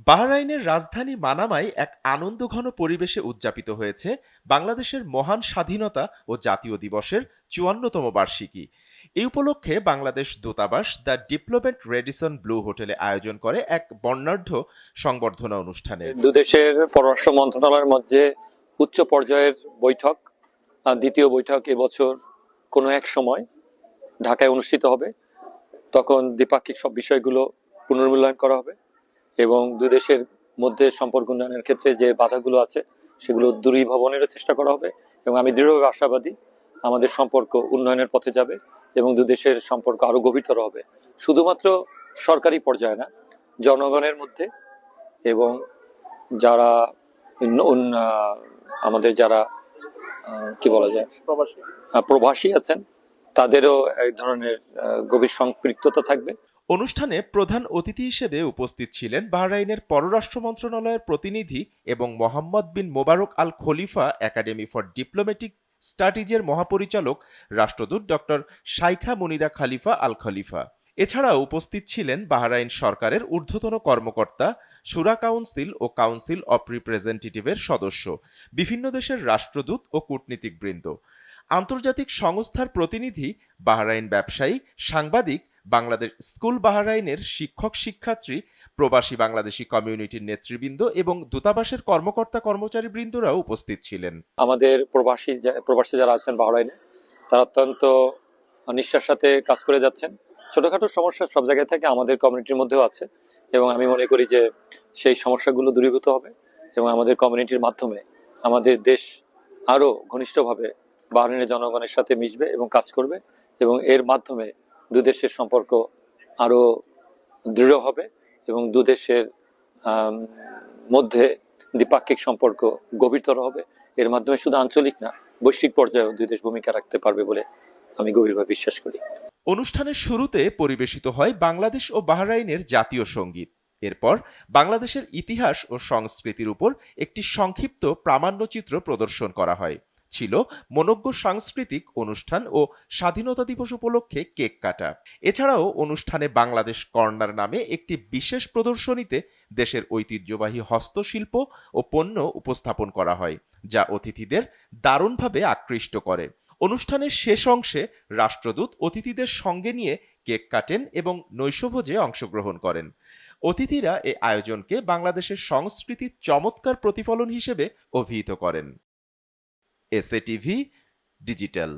বাহরাইনের রাজধানী মানামায় এক আনন্দঘন পরিবেশে উদযাপিত হয়েছে বাংলাদেশের মহান স্বাধীনতা ও জাতীয় দিবসের ৫৪তম বার্ষিকী। এই উপলক্ষে বাংলাদেশ দূতাবাস দ্য ডিপ্লোম্যাট রেডিসন ব্লু হোটেলে আয়োজন করে এক বর্ণাঢ্য সংবর্ধনা অনুষ্ঠানের। দুদেশের পররাষ্ট্র মন্ত্রণালয়ের মধ্যে উচ্চ পর্যায়ের বৈঠক, দ্বিতীয় বৈঠক এবছর কোনো এক সময় ঢাকায় অনুষ্ঠিত হবে। তখন দ্বিপাক্ষিক সব বিষয়গুলো পুনর্মূল্যায়ন করা হবে এবং দুই দেশের মধ্যে সম্পর্ক উন্নয়নের ক্ষেত্রে যে বাধাগুলো আছে সেগুলো দূরীভবনেরও চেষ্টা করা হবে। এবং আমি দৃঢ়ভাবে আশাবাদী আমাদের সম্পর্ক উন্নয়নের পথে যাবে এবং দুই দেশের সম্পর্ক আরো গভীরতর হবে, শুধুমাত্র সরকারি পর্যায়ে না, জনগণের মধ্যে এবং যারা আমাদের যারা কি বলা যায় প্রবাসী আছেন তাদেরও এক ধরনের গভীর সম্পৃক্ততা থাকবে। অনুষ্ঠানে প্রধান অতিথি হিসেবে উপস্থিত ছিলেন বাহরাইনের পররাষ্ট্র মন্ত্রণালয়ের প্রতিনিধি এবং মোহাম্মদ বিন মোবারক আল খলিফা একাডেমি ফর ডিপ্লোম্যাটিক স্টাডিজের মহাপরিচালক রাষ্ট্রদূত ডক্টর শাইখা মুনিরা খালিফা আল খলিফা। এছাড়াও উপস্থিত ছিলেন বাহরাইন সরকারের ঊর্ধ্বতন কর্মকর্তা, শুরা কাউন্সিল ও কাউন্সিল অব রিপ্রেজেন্টেটিভের সদস্য, বিভিন্ন দেশের রাষ্ট্রদূত ও কূটনীতিকবৃন্দ, আন্তর্জাতিক সংস্থার প্রতিনিধি, বাহরাইন ব্যবসায়ী, সাংবাদিক, বাংলাদেশ স্কুল বাহরাইনের শিক্ষক শিক্ষার্থী, প্রবাসী বাংলাদেশি কমিউনিটির নেতৃবৃন্দ এবং দূতাবাসের কর্মকর্তা কর্মচারী বৃন্দরাও উপস্থিত ছিলেন। আমাদের প্রবাসী যারা আছেন বাহরাইনে, তারা অত্যন্ত নিষ্ঠার সাথে কাজ করে যাচ্ছেন। ছোটখাটো সমস্যা সব জায়গায় থেকে আমাদের কমিউনিটির মধ্যেও আছে এবং আমি মনে করি যে সেই সমস্যাগুলো দূরীভূত হবে এবং আমাদের কমিউনিটির মাধ্যমে আমাদের দেশ আরো ঘনিষ্ঠভাবে বাহরাইনের জনগণের সাথে মিশবে এবং কাজ করবে এবং এর মাধ্যমে দুই দেশের সম্পর্ক আরো দৃঢ় হবে এবং দুই দেশের মধ্যে দ্বিপাক্ষিক সম্পর্ক গভীরতর হবে। এর মাধ্যমে শুধু আঞ্চলিক না, বৈশ্বিক পর্যায়েও দুই দেশ ভূমিকা রাখতে পারবে বলে আমি গভীরভাবে বিশ্বাস করি। অনুষ্ঠানের শুরুতে পরিবেশিত হয় বাংলাদেশ ও বাহরাইনের জাতীয় সঙ্গীত। এরপর বাংলাদেশের ইতিহাস ও সংস্কৃতির উপর একটি সংক্ষিপ্ত প্রামাণ্যচিত্র প্রদর্শন করা হয়। ছিল মনোজ্ঞ সাংস্কৃতিক অনুষ্ঠান ও স্বাধীনতা দিবস উপলক্ষে কেক কাটা। এছাড়াও অনুষ্ঠানে বাংলাদেশ কর্নার নামে একটি বিশেষ প্রদর্শনীতে দেশের ঐতিহ্যবাহী হস্তশিল্প ও পণ্য উপস্থাপন করা হয়, যা অতিথিদের দারুণভাবে আকৃষ্ট করে। অনুষ্ঠানের শেষ অংশে রাষ্ট্রদূত অতিথিদের সঙ্গে নিয়ে কেক কাটেন এবং নৈশভোজে অংশগ্রহণ করেন। অতিথিরা এই আয়োজনকে বাংলাদেশের সংস্কৃতির চমৎকার প্রতিফলন হিসেবে অভিহিত করেন। SA TV digital.